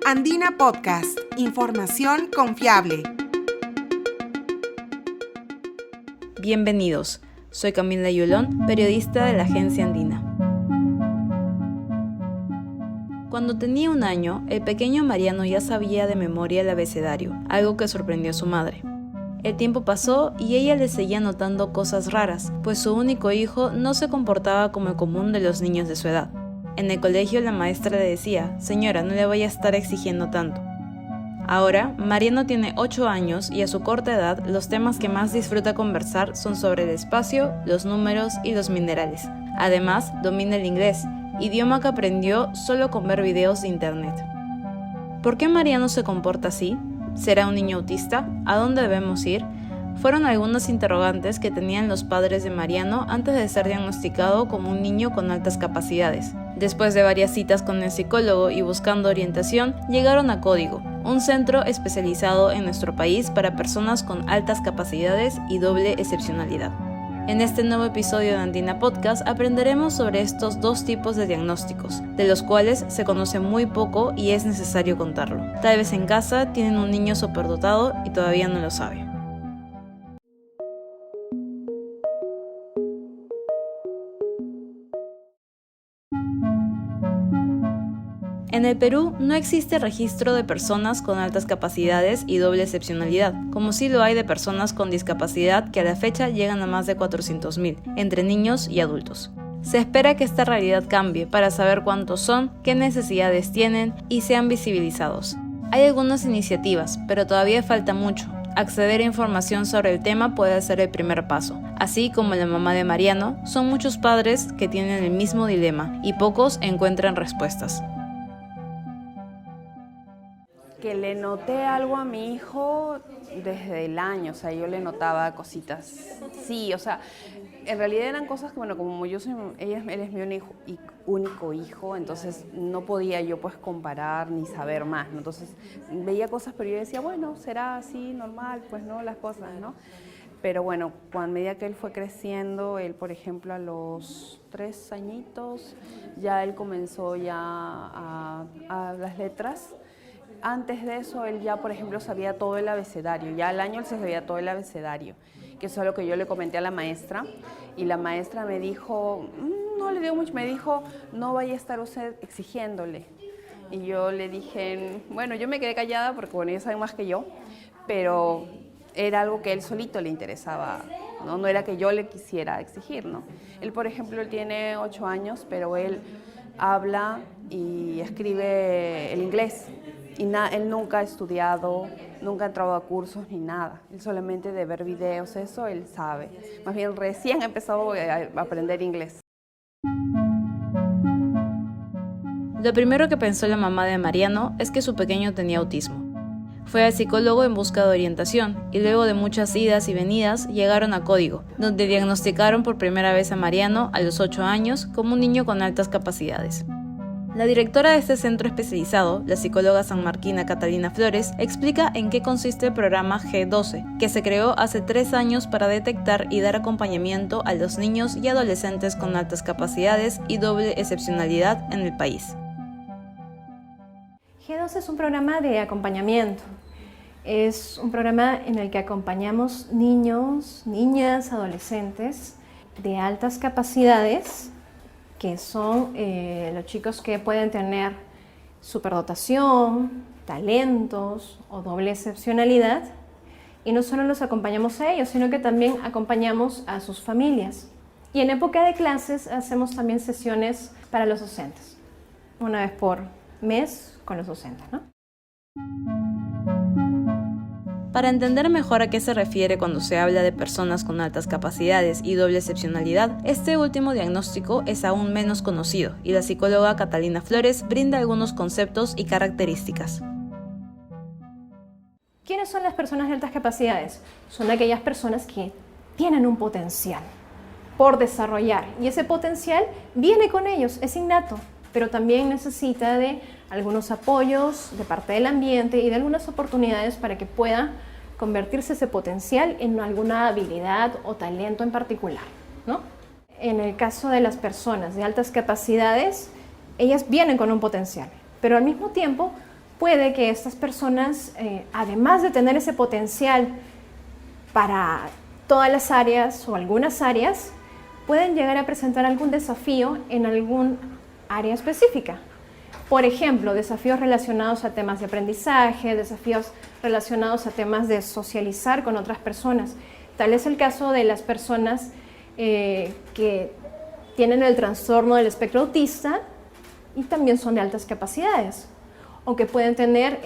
Andina Podcast, información confiable. Bienvenidos, soy Camila Yulón, periodista de la agencia Andina. Cuando tenía 1 año, el pequeño Mariano ya sabía de memoria el abecedario, algo que sorprendió a su madre. El tiempo pasó y ella le seguía notando cosas raras, pues su único hijo no se comportaba como el común de los niños de su edad. En el colegio la maestra le decía: «Señora, no le vaya a estar exigiendo tanto». Ahora, Mariano tiene 8 años y a su corta edad los temas que más disfruta conversar son sobre el espacio, los números y los minerales. Además, domina el inglés, idioma que aprendió solo con ver videos de internet. ¿Por qué Mariano se comporta así? ¿Será un niño autista? ¿A dónde debemos ir? Fueron algunos interrogantes que tenían los padres de Mariano antes de ser diagnosticado como un niño con altas capacidades. Después de varias citas con el psicólogo y buscando orientación, llegaron a Código, un centro especializado en nuestro país para personas con altas capacidades y doble excepcionalidad. En este nuevo episodio de Andina Podcast aprenderemos sobre estos 2 tipos de diagnósticos, de los cuales se conoce muy poco y es necesario contarlo. Tal vez en casa tienen un niño superdotado y todavía no lo sabe. En el Perú no existe registro de personas con altas capacidades y doble excepcionalidad, como sí lo hay de personas con discapacidad que a la fecha llegan a más de 400.000, entre niños y adultos. Se espera que esta realidad cambie para saber cuántos son, qué necesidades tienen y sean visibilizados. Hay algunas iniciativas, pero todavía falta mucho. Acceder a información sobre el tema puede ser el primer paso. Así como la mamá de Mariano, son muchos padres que tienen el mismo dilema y pocos encuentran respuestas. Que le noté algo a mi hijo desde el año, o sea, yo le notaba cositas. Sí, o sea, en realidad eran cosas que, bueno, como yo soy, él es mi único hijo, entonces no podía yo pues comparar ni saber más, ¿no? Entonces veía cosas, pero yo decía, bueno, será así, normal, pues no, las cosas, ¿no? Pero bueno, a medida que él fue creciendo, él, por ejemplo, a los 3 añitos, ya él comenzó ya a las letras. Antes de eso, él ya, por ejemplo, sabía todo el abecedario. Ya al año él se sabía todo el abecedario, que eso es lo que yo le comenté a la maestra. Y la maestra me dijo, no le digo mucho, me dijo, no vaya a estar usted exigiéndole. Y yo le dije, bueno, yo me quedé callada porque, bueno, ellos saben más que yo, pero era algo que él solito le interesaba, ¿no? No era que yo le quisiera exigir, ¿no? Él, por ejemplo, él tiene 8 años, pero él habla y escribe el inglés. Y él nunca ha estudiado, nunca ha entrado a cursos ni nada. Él solamente de ver videos, eso él sabe. Más bien recién ha empezado a aprender inglés. Lo primero que pensó la mamá de Mariano es que su pequeño tenía autismo. Fue al psicólogo en busca de orientación y luego de muchas idas y venidas llegaron a Código, donde diagnosticaron por primera vez a Mariano a los 8 años como un niño con altas capacidades. La directora de este centro especializado, la psicóloga sanmarquina Catalina Flores, explica en qué consiste el programa G12, que se creó hace 3 años para detectar y dar acompañamiento a los niños y adolescentes con altas capacidades y doble excepcionalidad en el país. G12 es un programa de acompañamiento. Es un programa en el que acompañamos niños, niñas, adolescentes de altas capacidades, que son los chicos que pueden tener superdotación, talentos o doble excepcionalidad. Y no solo los acompañamos a ellos, sino que también acompañamos a sus familias. Y en época de clases hacemos también sesiones para los docentes, una vez por mes con los docentes, ¿no? Para entender mejor a qué se refiere cuando se habla de personas con altas capacidades y doble excepcionalidad, este último diagnóstico es aún menos conocido y la psicóloga Catalina Flores brinda algunos conceptos y características. ¿Quiénes son las personas de altas capacidades? Son aquellas personas que tienen un potencial por desarrollar y ese potencial viene con ellos, es innato, pero también necesita de algunos apoyos de parte del ambiente y de algunas oportunidades para que pueda convertirse ese potencial en alguna habilidad o talento en particular, ¿no? En el caso de las personas de altas capacidades, ellas vienen con un potencial, pero al mismo tiempo puede que estas personas, además de tener ese potencial para todas las áreas o algunas áreas, pueden llegar a presentar algún desafío en algún área específica. Por ejemplo, desafíos relacionados a temas de aprendizaje, desafíos relacionados a temas de socializar con otras personas. Tal es el caso de las personas que tienen el trastorno del espectro autista y también son de altas capacidades, o que pueden tener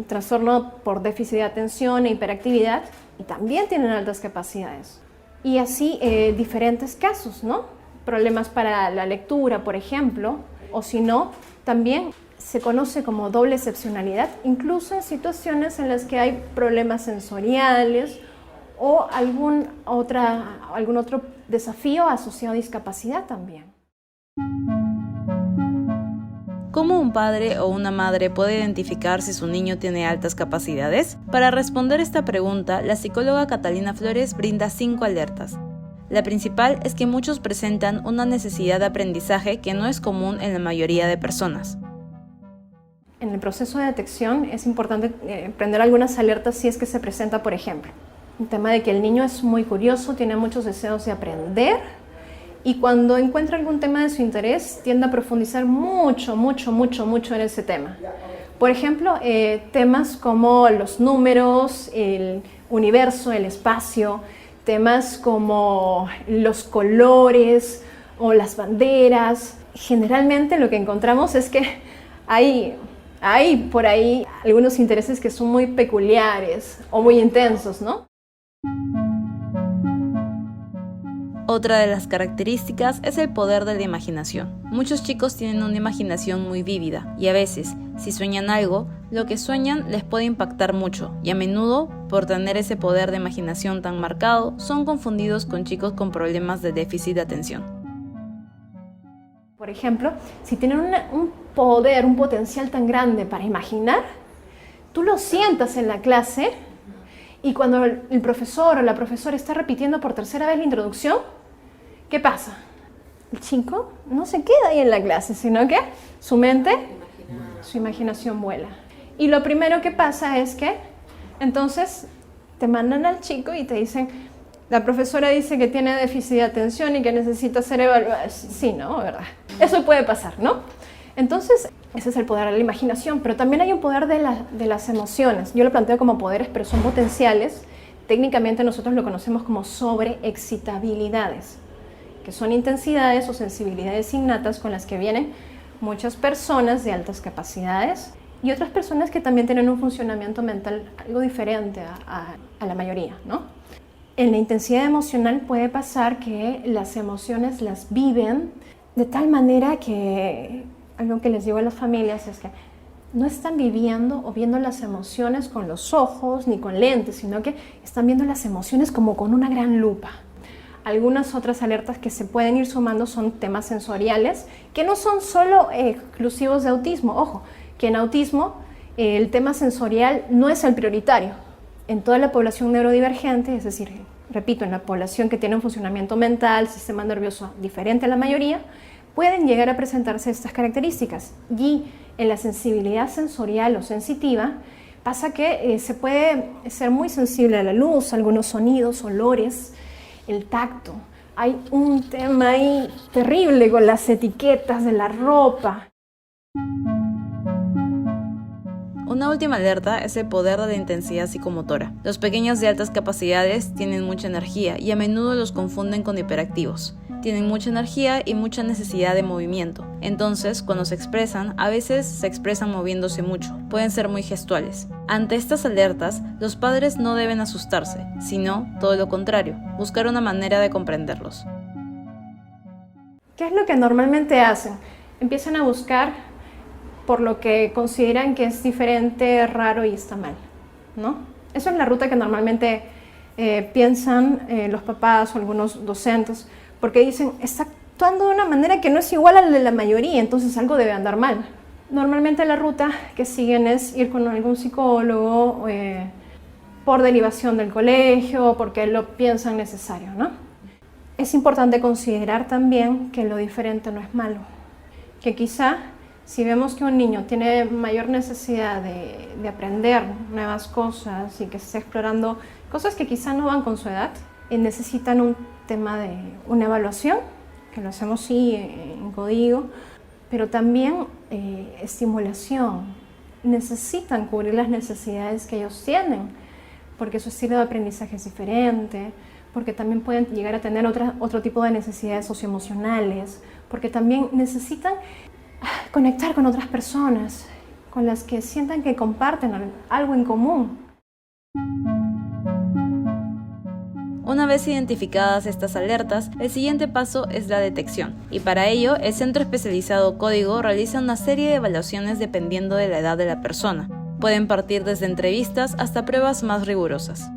trastorno por déficit de atención e hiperactividad y también tienen altas capacidades. Y así diferentes casos, ¿no? Problemas para la lectura, por ejemplo, o si no, también se conoce como doble excepcionalidad, incluso en situaciones en las que hay problemas sensoriales o algún otro desafío asociado a discapacidad también. ¿Cómo un padre o una madre puede identificar si su niño tiene altas capacidades? Para responder esta pregunta, la psicóloga Catalina Flores brinda 5 alertas. La principal es que muchos presentan una necesidad de aprendizaje que no es común en la mayoría de personas. En el proceso de detección es importante prender algunas alertas si es que se presenta, por ejemplo, un tema de que el niño es muy curioso, tiene muchos deseos de aprender y cuando encuentra algún tema de su interés tiende a profundizar mucho en ese tema. Por ejemplo, temas como los números, el universo, el espacio, temas como los colores o las banderas. Generalmente lo que encontramos es que hay por ahí algunos intereses que son muy peculiares o muy intensos, ¿no? Otra de las características es el poder de la imaginación. Muchos chicos tienen una imaginación muy vívida y a veces, si sueñan algo, lo que sueñan les puede impactar mucho y a menudo, por tener ese poder de imaginación tan marcado, son confundidos con chicos con problemas de déficit de atención. Por ejemplo, si tienen un poder, un potencial tan grande para imaginar, tú lo sientas en la clase y cuando el profesor o la profesora está repitiendo por tercera vez la introducción, ¿qué pasa? El chico no se queda ahí en la clase, sino que su mente, su imaginación vuela. Y lo primero que pasa es que entonces te mandan al chico y te dicen, la profesora dice que tiene déficit de atención y que necesita ser evaluada. Sí, ¿no? ¿Verdad? Eso puede pasar, ¿no? Entonces, ese es el poder de la imaginación, pero también hay un poder de las emociones. Yo lo planteo como poderes, pero son potenciales. Técnicamente nosotros lo conocemos como sobreexcitabilidades, que son intensidades o sensibilidades innatas con las que vienen muchas personas de altas capacidades y otras personas que también tienen un funcionamiento mental algo diferente a la mayoría, ¿no? En la intensidad emocional puede pasar que las emociones las viven de tal manera que algo que les digo a las familias es que no están viviendo o viendo las emociones con los ojos ni con lentes, sino que están viendo las emociones como con una gran lupa. Algunas otras alertas que se pueden ir sumando son temas sensoriales que no son solo exclusivos de autismo. Ojo, que en autismo el tema sensorial no es el prioritario. En toda la población neurodivergente, es decir, repito, en la población que tiene un funcionamiento mental, sistema nervioso diferente a la mayoría, pueden llegar a presentarse estas características. Y en la sensibilidad sensorial o sensitiva pasa que se puede ser muy sensible a la luz, a algunos sonidos, olores, el tacto. Hay un tema ahí terrible con las etiquetas de la ropa. Una última alerta es el poder de la intensidad psicomotora. Los pequeños de altas capacidades tienen mucha energía y a menudo los confunden con hiperactivos. Tienen mucha energía y mucha necesidad de movimiento. Entonces, cuando se expresan, a veces se expresan moviéndose mucho. Pueden ser muy gestuales. Ante estas alertas, los padres no deben asustarse, sino, todo lo contrario, buscar una manera de comprenderlos. ¿Qué es lo que normalmente hacen? Empiezan a buscar por lo que consideran que es diferente, raro y está mal, ¿no? Eso es la ruta que normalmente piensan los papás o algunos docentes, porque dicen, está actuando de una manera que no es igual a la de la mayoría, entonces algo debe andar mal. Normalmente la ruta que siguen es ir con algún psicólogo por derivación del colegio o porque lo piensan necesario, ¿no? Es importante considerar también que lo diferente no es malo, que quizá Si vemos que un niño tiene mayor necesidad de aprender nuevas cosas y que se está explorando cosas que quizá no van con su edad, necesitan un tema de una evaluación, que lo hacemos sí en código, pero también estimulación. Necesitan cubrir las necesidades que ellos tienen, porque su estilo de aprendizaje es diferente, porque también pueden llegar a tener otro tipo de necesidades socioemocionales, porque también necesitan conectar con otras personas, con las que sientan que comparten algo en común. Una vez identificadas estas alertas, el siguiente paso es la detección, y para ello el Centro Especializado Código realiza una serie de evaluaciones dependiendo de la edad de la persona. Pueden partir desde entrevistas hasta pruebas más rigurosas.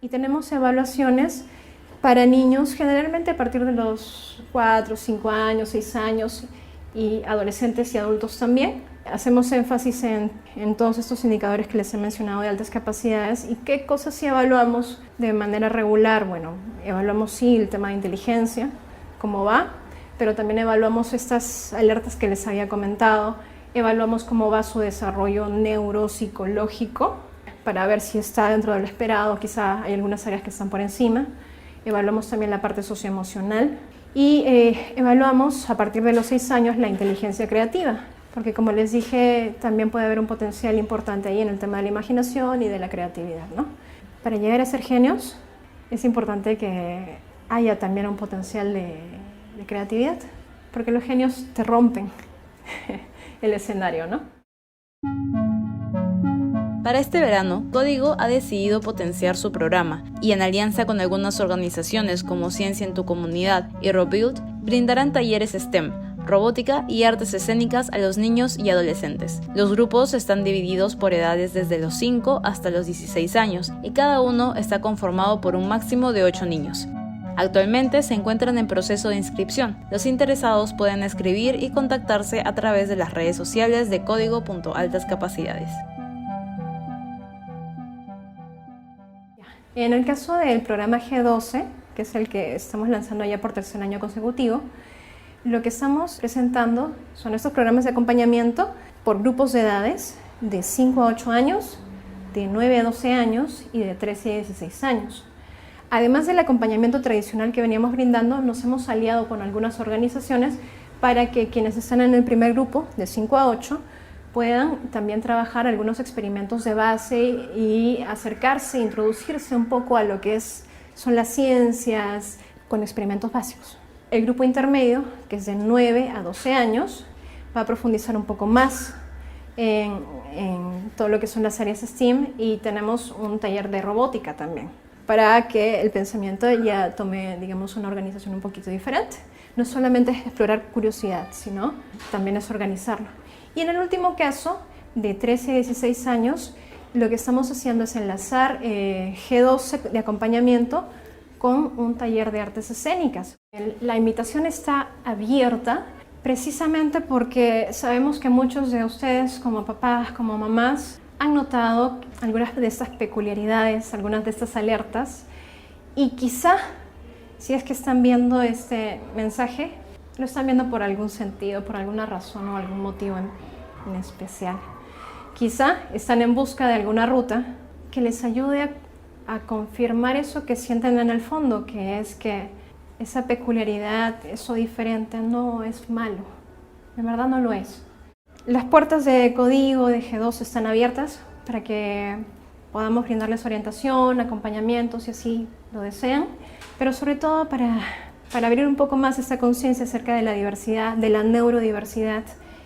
Y tenemos evaluaciones para niños generalmente a partir de los 4, 5 años, 6 años, y adolescentes y adultos también. Hacemos énfasis en todos estos indicadores que les he mencionado de altas capacidades. ¿Y qué cosas sí evaluamos de manera regular? Bueno, evaluamos sí el tema de inteligencia, cómo va, pero también evaluamos estas alertas que les había comentado, evaluamos cómo va su desarrollo neuropsicológico para ver si está dentro de lo esperado, quizá hay algunas áreas que están por encima. Evaluamos también la parte socioemocional y evaluamos a partir de los 6 años la inteligencia creativa, porque como les dije, también puede haber un potencial importante ahí en el tema de la imaginación y de la creatividad, ¿no? Para llegar a ser genios es importante que haya también un potencial de creatividad, porque los genios te rompen el escenario, ¿no? Para este verano, Código ha decidido potenciar su programa y en alianza con algunas organizaciones como Ciencia en tu Comunidad y Robuild, brindarán talleres STEM, robótica y artes escénicas a los niños y adolescentes. Los grupos están divididos por edades desde los 5 hasta los 16 años y cada uno está conformado por un máximo de 8 niños. Actualmente se encuentran en proceso de inscripción. Los interesados pueden escribir y contactarse a través de las redes sociales de Código.altascapacidades. En el caso del programa G12, que es el que estamos lanzando ya por 3er año consecutivo, lo que estamos presentando son estos programas de acompañamiento por grupos de edades de 5 a 8 años, de 9 a 12 años y de 13 a 16 años. Además del acompañamiento tradicional que veníamos brindando, nos hemos aliado con algunas organizaciones para que quienes están en el primer grupo, de 5 a 8, puedan también trabajar algunos experimentos de base y acercarse, introducirse un poco a lo que son las ciencias con experimentos básicos. El grupo intermedio, que es de 9 a 12 años, va a profundizar un poco más en todo lo que son las áreas STEAM y tenemos un taller de robótica también, para que el pensamiento ya tome, digamos, una organización un poquito diferente. No solamente es explorar curiosidad, sino también es organizarlo. Y en el último caso, de 13 a 16 años, lo que estamos haciendo es enlazar G12 de acompañamiento con un taller de artes escénicas. La invitación está abierta precisamente porque sabemos que muchos de ustedes, como papás, como mamás, han notado algunas de estas peculiaridades, algunas de estas alertas, y quizá, si es que están viendo este mensaje, lo están viendo por algún sentido, por alguna razón o algún motivo en especial. Quizá están en busca de alguna ruta que les ayude a confirmar eso que sienten en el fondo, que es que esa peculiaridad, eso diferente, no es malo. De verdad no lo es. Las puertas de Código, de G12 están abiertas para que podamos brindarles orientación, acompañamiento, si así lo desean, pero sobre todo para abrir un poco más esta conciencia acerca de la diversidad, de la neurodiversidad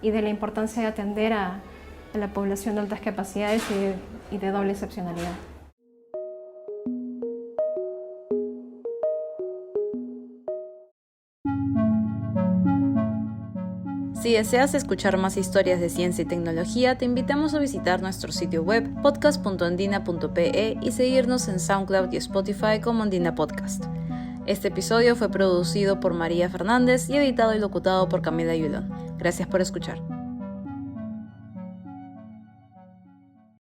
y de la importancia de atender a la población de altas capacidades y de doble excepcionalidad. Si deseas escuchar más historias de ciencia y tecnología, te invitamos a visitar nuestro sitio web podcast.andina.pe y seguirnos en SoundCloud y Spotify como Andina Podcast. Este episodio fue producido por María Fernández y editado y locutado por Camila Yulón. Gracias por escuchar.